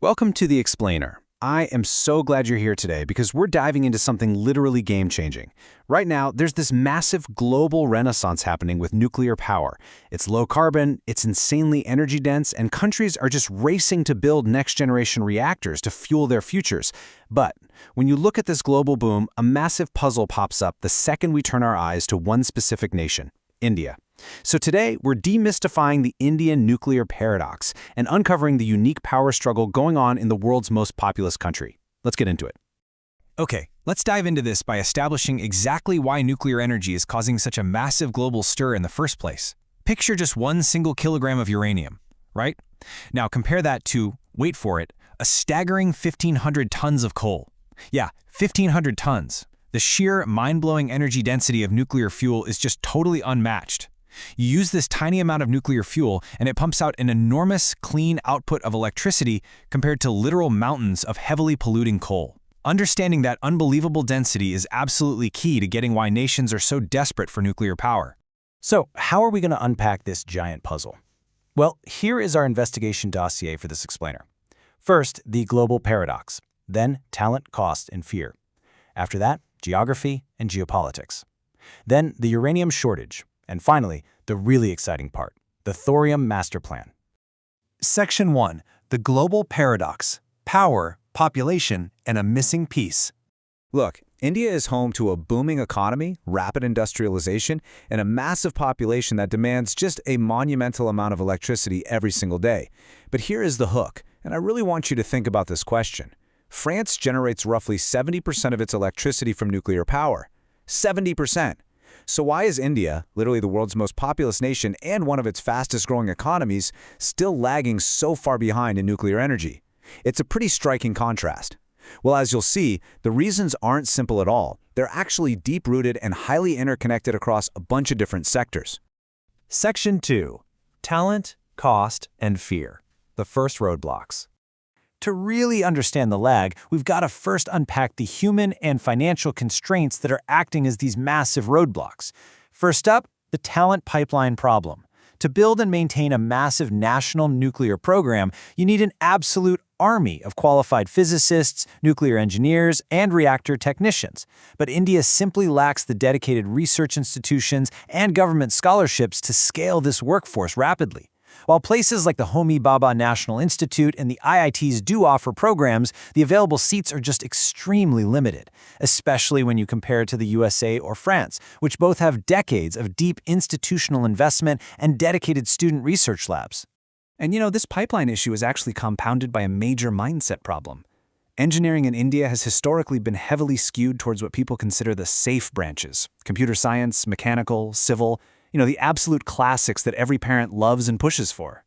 Welcome to The Explainer. I am so glad you're here today because we're diving into something literally game-changing. Right now, there's this massive global renaissance happening with nuclear power. It's low carbon, it's insanely energy dense, and countries are just racing to build next-generation reactors to fuel their futures. But when you look at this global boom, a massive puzzle pops up the second we turn our eyes to one specific nation, India. So today, we're demystifying the Indian nuclear paradox and uncovering the unique power struggle going on in the world's most populous country. Let's get into it. Okay, let's dive into this by establishing exactly why nuclear energy is causing such a massive global stir in the first place. Picture just 1 single kilogram of uranium, right? Now compare that to, wait for it, a staggering 1,500 tons of coal. Yeah, 1,500 tons. The sheer, mind-blowing energy density of nuclear fuel is just totally unmatched. You use this tiny amount of nuclear fuel, and it pumps out an enormous, clean output of electricity compared to literal mountains of heavily polluting coal. Understanding that unbelievable density is absolutely key to getting why nations are so desperate for nuclear power. So, how are we going to unpack this giant puzzle? Well, here is our investigation dossier for this explainer. First, the global paradox. Then, talent, cost, and fear. After that, geography and geopolitics. Then, the uranium shortage. And finally, the really exciting part, the thorium master plan. Section 1. The Global Paradox. Power, Population, and a Missing Piece. Look, India is home to a booming economy, rapid industrialization, and a massive population that demands just a monumental amount of electricity every single day. But here is the hook, and I really want you to think about this question. France generates roughly 70% of its electricity from nuclear power. 70%. So why is India, literally the world's most populous nation and one of its fastest-growing economies, still lagging so far behind in nuclear energy? It's a pretty striking contrast. Well, as you'll see, the reasons aren't simple at all. They're actually deep-rooted and highly interconnected across a bunch of different sectors. Section 2. Talent, Cost, and Fear. The first roadblocks. To really understand the lag, we've got to first unpack the human and financial constraints that are acting as these massive roadblocks. First up, the talent pipeline problem. To build and maintain a massive national nuclear program, you need an absolute army of qualified physicists, nuclear engineers, and reactor technicians. But India simply lacks the dedicated research institutions and government scholarships to scale this workforce rapidly. While places like the Homi Bhabha National Institute and the IITs do offer programs, the available seats are just extremely limited, especially when you compare it to the USA or France, which both have decades of deep institutional investment and dedicated student research labs. And this pipeline issue is actually compounded by a major mindset problem. Engineering in India has historically been heavily skewed towards what people consider the safe branches: computer science, mechanical, civil, the absolute classics that every parent loves and pushes for.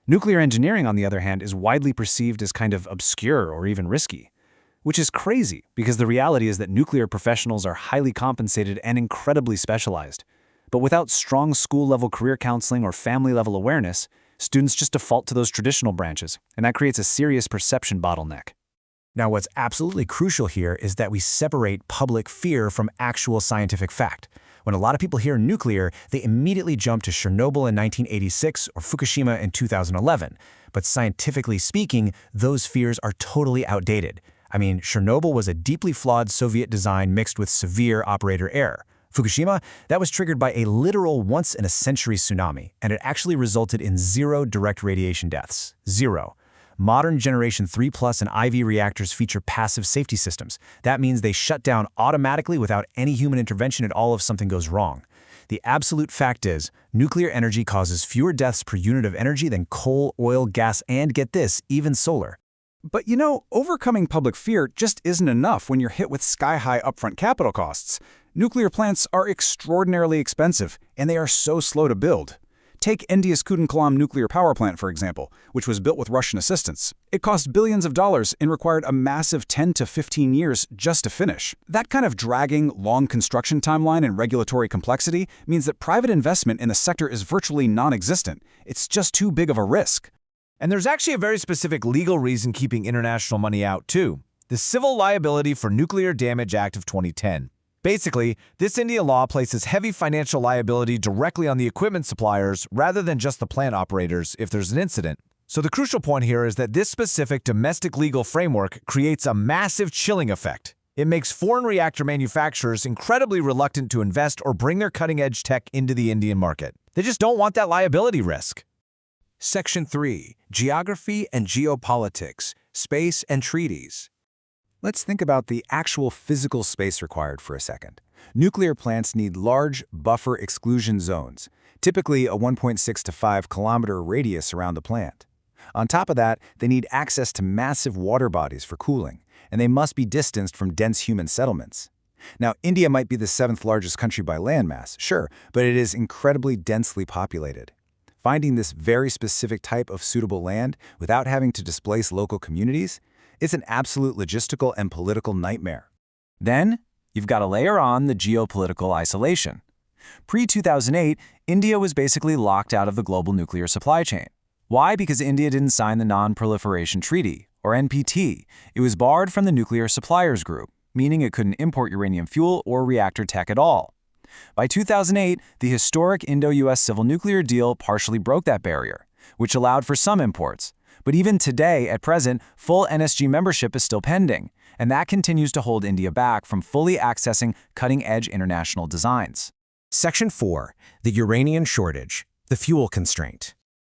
Nuclear engineering, on the other hand, is widely perceived as kind of obscure or even risky, which is crazy because the reality is that nuclear professionals are highly compensated and incredibly specialized. But without strong school-level career counseling or family-level awareness, students just default to those traditional branches, and that creates a serious perception bottleneck. Now, what's absolutely crucial here is that we separate public fear from actual scientific fact. When a lot of people hear nuclear, they immediately jump to Chernobyl in 1986 or Fukushima in 2011. But scientifically speaking, those fears are totally outdated. I mean, Chernobyl was a deeply flawed Soviet design mixed with severe operator error. Fukushima, that was triggered by a literal once-in-a-century tsunami, and it actually resulted in 0 direct radiation deaths. 0. Modern Generation 3 Plus and IV reactors feature passive safety systems. That means they shut down automatically without any human intervention at all if something goes wrong. The absolute fact is, nuclear energy causes fewer deaths per unit of energy than coal, oil, gas, and get this, even solar. But overcoming public fear just isn't enough when you're hit with sky-high upfront capital costs. Nuclear plants are extraordinarily expensive, and they are so slow to build. Take India's Kudankulam nuclear power plant, for example, which was built with Russian assistance. It cost billions of dollars and required a massive 10 to 15 years just to finish. That kind of dragging, long construction timeline and regulatory complexity means that private investment in the sector is virtually non-existent. It's just too big of a risk. And there's actually a very specific legal reason keeping international money out, too. The Civil Liability for Nuclear Damage Act of 2010. Basically, this India law places heavy financial liability directly on the equipment suppliers rather than just the plant operators if there's an incident. So the crucial point here is that this specific domestic legal framework creates a massive chilling effect. It makes foreign reactor manufacturers incredibly reluctant to invest or bring their cutting-edge tech into the Indian market. They just don't want that liability risk. Section 3. Geography and Geopolitics, Space and Treaties. Let's think about the actual physical space required for a second. Nuclear plants need large buffer exclusion zones, typically a 1.6 to 5 kilometer radius around the plant. On top of that, they need access to massive water bodies for cooling, and they must be distanced from dense human settlements. Now, India might be the 7th largest country by landmass, sure, but it is incredibly densely populated. Finding this very specific type of suitable land without having to displace local communities is an absolute logistical and political nightmare. Then, you've got to layer on the geopolitical isolation. Pre-2008, India was basically locked out of the global nuclear supply chain. Why? Because India didn't sign the Non-Proliferation Treaty, or NPT. It was barred from the Nuclear Suppliers Group, meaning it couldn't import uranium fuel or reactor tech at all. By 2008, the historic Indo-US civil nuclear deal partially broke that barrier, which allowed for some imports. But even today, at present, full NSG membership is still pending, and that continues to hold India back from fully accessing cutting-edge international designs. Section 4. The uranium shortage, the fuel constraint.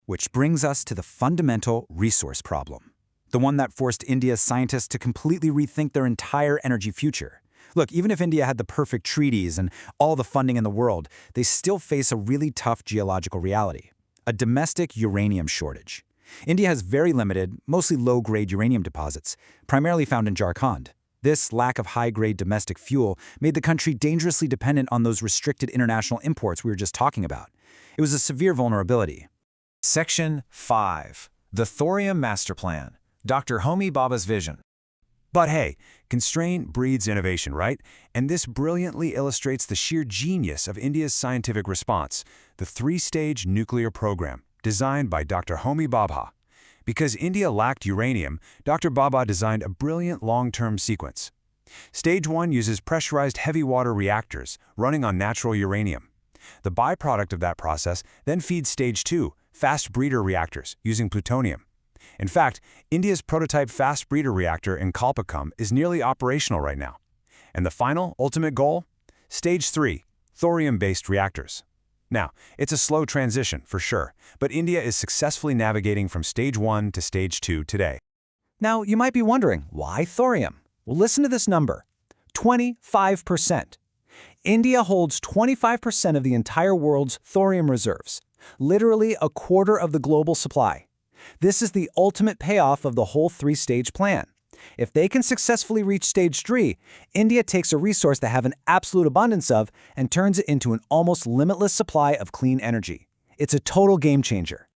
Which brings us to the fundamental resource problem, the one that forced India's scientists to completely rethink their entire energy future. Look, even if India had the perfect treaties and all the funding in the world, they still face a really tough geological reality: a domestic uranium shortage. India has very limited, mostly low-grade uranium deposits, primarily found in Jharkhand. This lack of high-grade domestic fuel made the country dangerously dependent on those restricted international imports we were just talking about. It was a severe vulnerability. Section 5. The Thorium Master Plan, Dr. Homi Bhabha's vision. But hey, constraint breeds innovation, right? And this brilliantly illustrates the sheer genius of India's scientific response, the three-stage nuclear program, designed by Dr. Homi Bhabha. Because India lacked uranium, Dr. Bhabha designed a brilliant long-term sequence. Stage 1 uses pressurized heavy water reactors running on natural uranium. The byproduct of that process then feeds Stage 2, fast breeder reactors using plutonium. In fact, India's prototype fast breeder reactor in Kalpakkam is nearly operational right now. And the final, ultimate goal? Stage 3, thorium-based reactors. Now, it's a slow transition, for sure, but India is successfully navigating from Stage 1 to Stage 2 today. Now, you might be wondering, why thorium? Well, listen to this number: 25%. India holds 25% of the entire world's thorium reserves, literally a quarter of the global supply. This is the ultimate payoff of the whole three-stage plan. If they can successfully reach Stage 3, India takes a resource they have an absolute abundance of and turns it into an almost limitless supply of clean energy. It's a total game changer.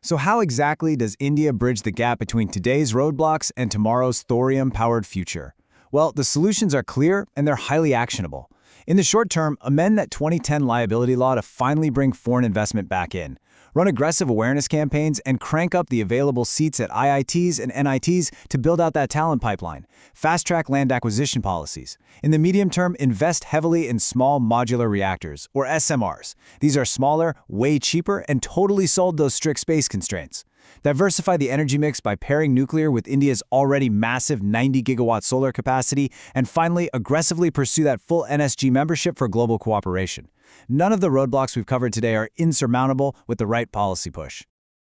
So how exactly does India bridge the gap between today's roadblocks and tomorrow's thorium-powered future? Well, the solutions are clear and they're highly actionable. In the short term, amend that 2010 liability law to finally bring foreign investment back in. Run aggressive awareness campaigns and crank up the available seats at IITs and NITs to build out that talent pipeline. Fast-track land acquisition policies. In the medium term, invest heavily in small modular reactors, or SMRs. These are smaller, way cheaper, and totally solve those strict space constraints. Diversify the energy mix by pairing nuclear with India's already massive 90-gigawatt solar capacity, and finally, aggressively pursue that full NSG membership for global cooperation. None of the roadblocks we've covered today are insurmountable with the right policy push.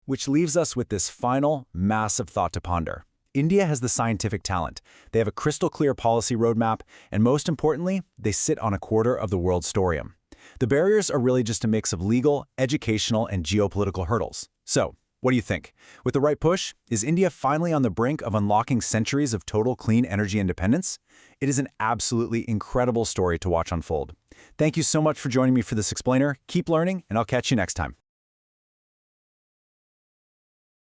Which leaves us with this final, massive thought to ponder. India has the scientific talent, they have a crystal-clear policy roadmap, and most importantly, they sit on a quarter of the world's thorium. The barriers are really just a mix of legal, educational, and geopolitical hurdles. So, what do you think? With the right push, is India finally on the brink of unlocking centuries of total clean energy independence? It is an absolutely incredible story to watch unfold. Thank you so much for joining me for this explainer. Keep learning, and I'll catch you next time.